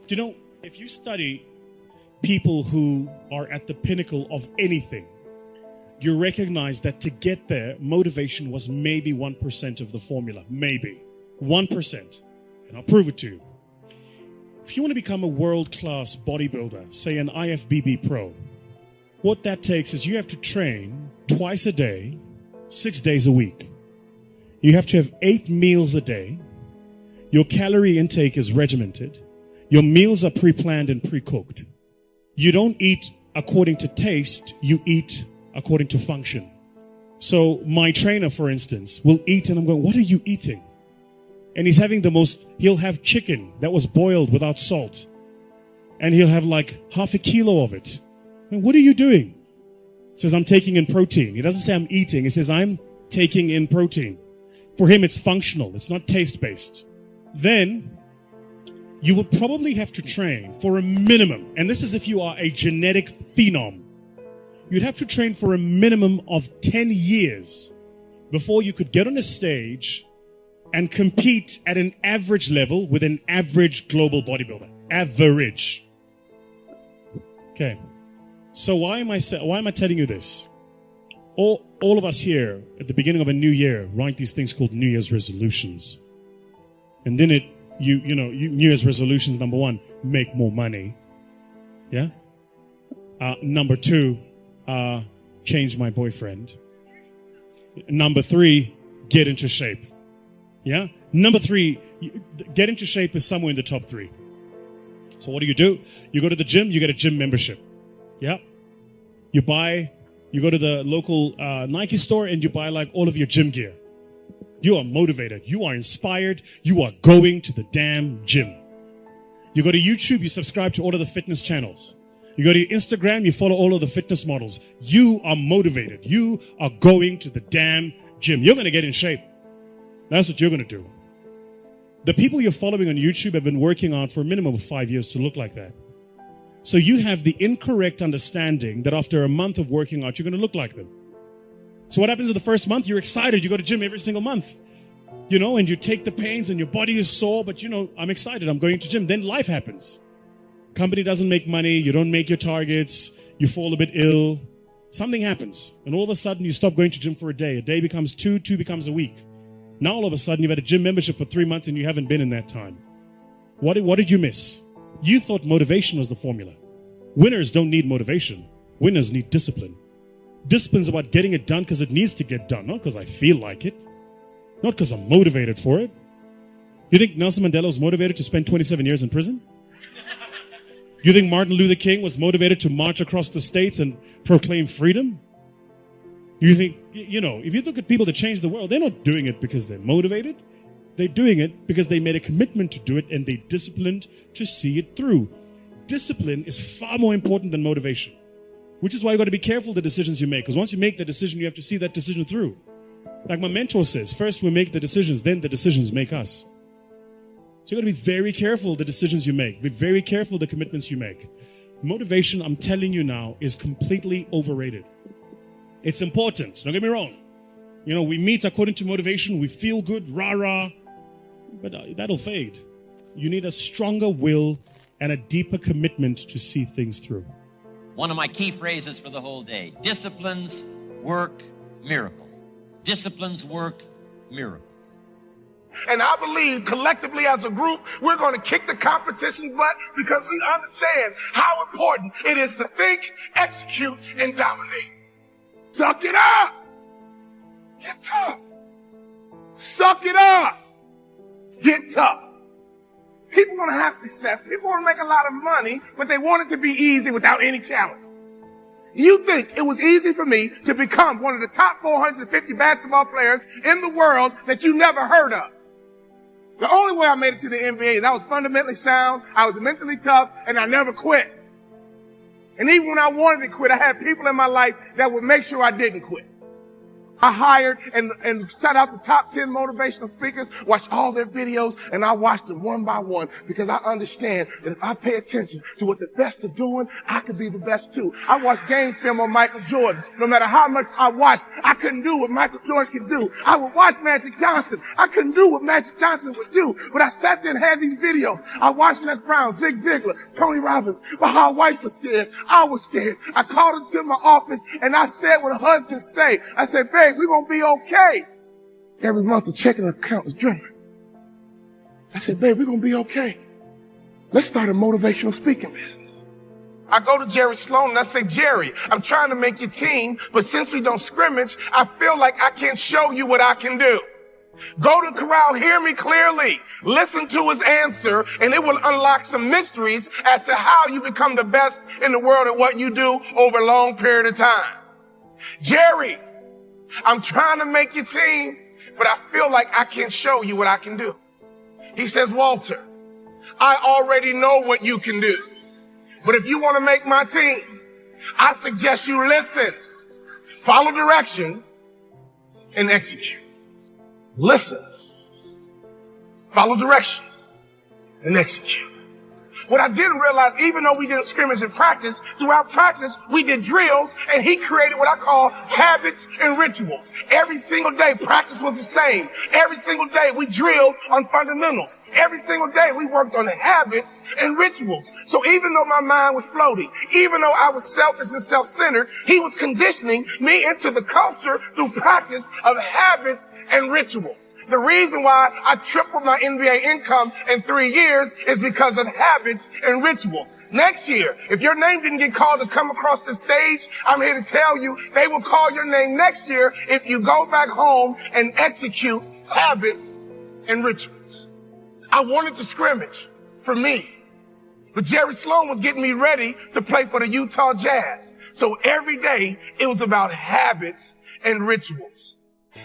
Do you know, if you study people who are at the pinnacle of anything, you recognize that to get there, motivation was maybe 1% of the formula. Maybe. 1%. And I'll prove it to you. If you want to become a world-class bodybuilder, say an IFBB pro, what that takes is you have to train twice a day, 6 days a week. You have to have 8 meals a day. Your calorie intake is regimented. Your meals are pre-planned and pre-cooked. You don't eat according to taste, you eat according to function. So my trainer, for instance, will eat and I'm going, what are you eating? And he's having he'll have chicken that was boiled without salt. And he'll have like half a kilo of it. And what are you doing? He says, I'm taking in protein. He doesn't say I'm eating. He says, I'm taking in protein. For him, it's functional. It's not taste-based. Then you will probably have to train for a minimum. And this is if you are a genetic phenom. You'd have to train for a minimum of 10 years before you could get on a stage and compete at an average level with an average global bodybuilder. Average. Okay. So why am I telling you this? All of us here at the beginning of a new year write these things called New Year's resolutions. And then New Year's resolutions, number 1, make more money. Yeah? Number 2, change my boyfriend. Number 3, get into shape. Yeah? Number 3, get into shape is somewhere in the top 3. So what do? You go to the gym, you get a gym membership. Yeah? You go to the local Nike store and you buy like all of your gym gear. You are motivated. You are inspired. You are going to the damn gym. You go to YouTube, you subscribe to all of the fitness channels. You go to Instagram, you follow all of the fitness models. You are motivated. You are going to the damn gym. You're going to get in shape. That's what you're going to do. The people you're following on YouTube have been working on for a minimum of 5 years to look like that. So you have the incorrect understanding that after a month of working out, you're going to look like them. So what happens in the first month? You're excited. You go to gym every single month, and you take the pains and your body is sore, but I'm excited. I'm going to gym. Then life happens. Company doesn't make money. You don't make your targets. You fall a bit ill. Something happens. And all of a sudden you stop going to gym for a day. A day becomes 2, 2 becomes a week. Now all of a sudden you've had a gym membership for 3 months and you haven't been in that time. What did you miss? You thought motivation was the formula. Winners don't need motivation. Winners need discipline. Discipline's about getting it done because it needs to get done, not because I feel like it, not because I'm motivated for it. You think Nelson Mandela was motivated to spend 27 years in prison? You think Martin Luther King was motivated to march across the states and proclaim freedom? You think, if you look at people that change the world, they're not doing it because they're motivated. They're doing it because they made a commitment to do it and they disciplined to see it through. Discipline is far more important than motivation, which is why you got to be careful the decisions you make. Because once you make the decision, you have to see that decision through. Like my mentor says, first we make the decisions, then the decisions make us. So you got to be very careful the decisions you make. Be very careful the commitments you make. Motivation, I'm telling you now, is completely overrated. It's important. Don't get me wrong. We meet according to motivation. We feel good, rah-rah. But that'll fade. You need a stronger will and a deeper commitment to see things through. One of my key phrases for the whole day: disciplines work miracles. Disciplines work miracles. And I believe collectively as a group, we're going to kick the competition's butt because we understand how important it is to think, execute, and dominate. Suck it up. Get tough. Suck it up. Get tough. People want to have success. People want to make a lot of money, but they want it to be easy without any challenges. You think it was easy for me to become one of the top 450 basketball players in the world that you never heard of? The only way I made it to the NBA is I was fundamentally sound, I was mentally tough, and I never quit. And even when I wanted to quit, I had people in my life that would make sure I didn't quit. I hired and set out the top 10 motivational speakers, watched all their videos, and I watched them one by one because I understand that if I pay attention to what the best are doing, I could be the best too. I watched game film on Michael Jordan. No matter how much I watched, I couldn't do what Michael Jordan could do. I would watch Magic Johnson. I couldn't do what Magic Johnson would do, but I sat there and had these videos. I watched Les Brown, Zig Ziglar, Tony Robbins, but my wife was scared. I was scared. I called her to my office and I said what husbands say. I said, babe, we're going to be okay. Every month the checking account was dwindling. I said, babe, we're going to be okay. Let's start a motivational speaking business. I go to Jerry Sloan and I say, Jerry, I'm trying to make your team, but since we don't scrimmage, I feel like I can't show you what I can do. Go to Corral, hear me clearly. Listen to his answer, and it will unlock some mysteries as to how you become the best in the world at what you do over a long period of time. Jerry, I'm trying to make your team, but I feel like I can't show you what I can do. He says, Walter, I already know what you can do. But if you want to make my team, I suggest you listen, follow directions, and execute. Listen, follow directions, and execute. What I didn't realize, even though we didn't scrimmage in practice, throughout practice, we did drills, and he created what I call habits and rituals. Every single day, practice was the same. Every single day, we drilled on fundamentals. Every single day, we worked on the habits and rituals. So even though my mind was floating, even though I was selfish and self-centered, he was conditioning me into the culture through practice of habits and rituals. The reason why I tripled my NBA income in 3 years is because of habits and rituals. Next year, if your name didn't get called to come across the stage, I'm here to tell you they will call your name next year if you go back home and execute habits and rituals. I wanted to scrimmage for me, but Jerry Sloan was getting me ready to play for the Utah Jazz. So every day it was about habits and rituals.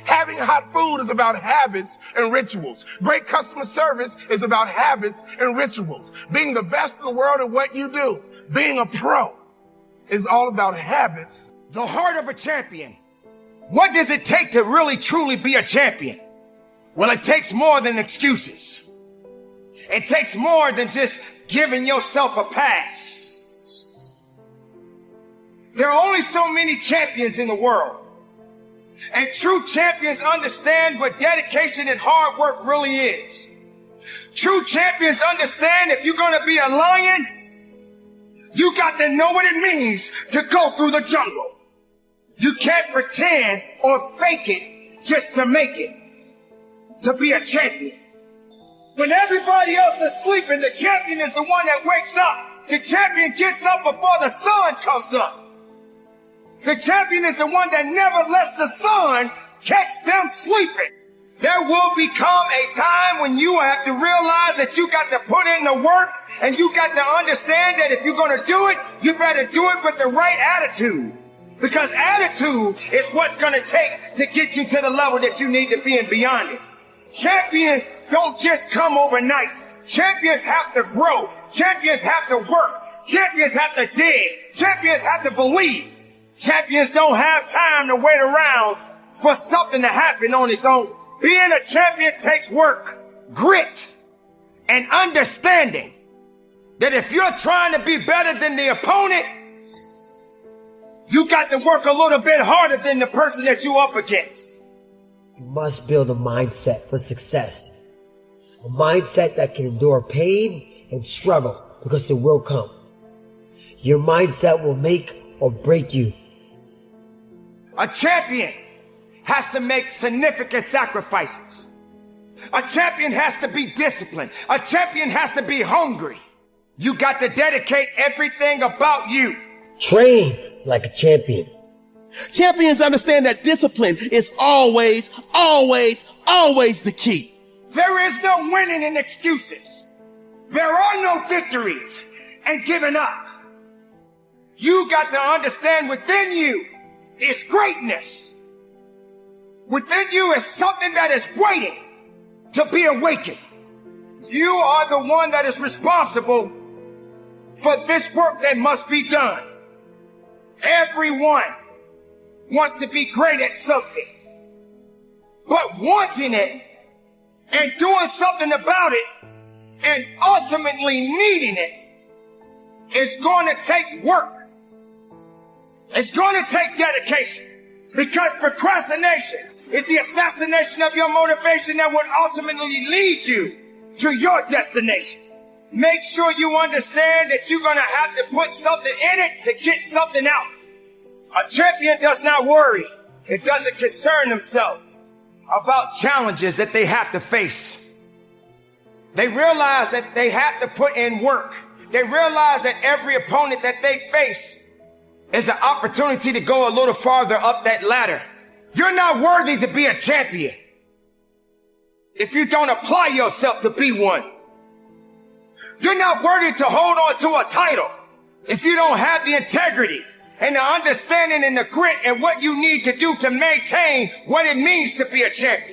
Having hot food is about habits and rituals. Great customer service is about habits and rituals. Being the best in the world at what you do, being a pro, is all about habits. The heart of a champion. What does it take to really truly be a champion? Well, it takes more than excuses. It takes more than just giving yourself a pass. There are only so many champions in the world. And true champions understand what dedication and hard work really is. True champions understand if you're going to be a lion, you got to know what it means to go through the jungle. You can't pretend or fake it just to make it. To be a champion. When everybody else is sleeping, the champion is the one that wakes up. The champion gets up before the sun comes up. The champion is the one that never lets the sun catch them sleeping. There will become a time when you have to realize that you got to put in the work, and you got to understand that if you're going to do it, you better do it with the right attitude. Because attitude is what's going to take to get you to the level that you need to be and beyond it. Champions don't just come overnight. Champions have to grow. Champions have to work. Champions have to dig. Champions have to believe. Champions don't have time to wait around for something to happen on its own. Being a champion takes work, grit, and understanding that if you're trying to be better than the opponent, you got to work a little bit harder than the person that you're up against. You must build a mindset for success. A mindset that can endure pain and struggle, because it will come. Your mindset will make or break you. A champion has to make significant sacrifices. A champion has to be disciplined. A champion has to be hungry. You got to dedicate everything about you. Train like a champion. Champions understand that discipline is always the key. There is no winning in excuses. There are no victories and giving up. You got to understand within you is greatness. Within you is something that is waiting to be awakened. You are the one that is responsible for this work that must be done. Everyone wants to be great at something. but wanting it and doing something about it and ultimately needing it is going to take work. It's going to take dedication, because procrastination is the assassination of your motivation that would ultimately lead you to your destination. Make sure you understand that you're going to have to put something in it to get something out. A champion does not worry. It doesn't concern themselves about challenges that they have to face. They realize that they have to put in work. They realize that every opponent that they face is an opportunity to go a little farther up that ladder. You're not worthy to be a champion if you don't apply yourself to be one. You're not worthy to hold on to a title if you don't have the integrity and the understanding and the grit and what you need to do to maintain what it means to be a champion.